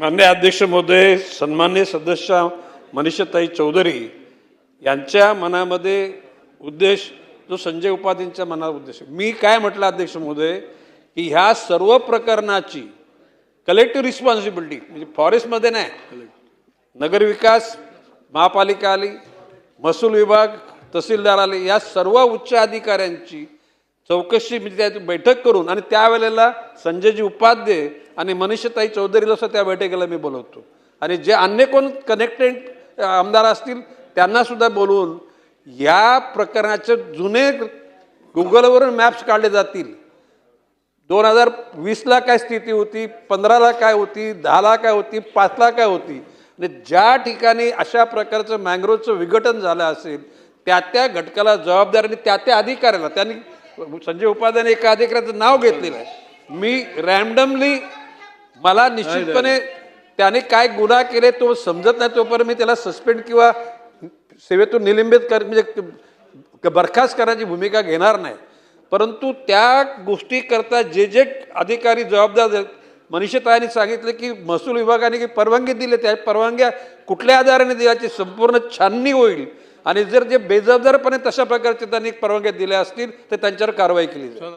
माननीय अध्यक्ष महोदय, सन्माननीय सदस्य मनीषाताई चौधरी यांच्या मनामध्ये उद्देश जो संजय उपाध्यायांच्या मनात उद्देश, मी काय म्हटलं अध्यक्ष महोदय की ह्या सर्व प्रकरणाची कलेक्टिव्ह रिस्पॉन्सिबिलिटी म्हणजे फॉरेस्टमध्ये नाही, नगरविकास महापालिका आली, महसूल विभाग, तहसीलदार आले, या सर्व उच्च अधिकाऱ्यांची चौकशी म्हणजे त्याची बैठक करून आणि त्यावेळेला संजयजी उपाध्याय आणि मनीषाताई चौधरीला सुद्धा त्या बैठकीला मी बोलवतो आणि जे अन्य कोण कनेक्टेड आमदार असतील त्यांना सुद्धा बोलवून या प्रकरणाचे जुने गुगलवरून मॅप्स काढले जातील. 2020ला काय स्थिती होती, 15ला काय होती, 10ला काय होती, 5ला काय होती आणि ज्या ठिकाणी अशा प्रकारचं मँग्रोवचं विघटन झालं असेल त्या घटकाला जबाबदारीने त्या अधिकाऱ्याला, त्यांनी संजय उपाध्यायाने एका अधिकाऱ्याचं नाव घेतलेलं आहे. मी रॅन्डमली मला निश्चितपणे त्याने काय गुन्हा केले तो समजत नाही तोपर्यंत मी त्याला सस्पेंड किंवा सेवेतून निलंबित म्हणजे बरखास्त करण्याची भूमिका घेणार नाही. परंतु त्या गोष्टी करता जे अधिकारी जबाबदार, मनीषाताईंनी सांगितलं की महसूल विभागाने की परवानगी दिली, त्या परवानग्या कुठल्या आधाराने दिल्याची संपूर्ण छाननी होईल आणि जर जे बेजबाबदारपणे तशा प्रकारचे त्यांनी परवानग्या दिल्या असतील तर त्यांच्यावर कारवाई केली जाईल.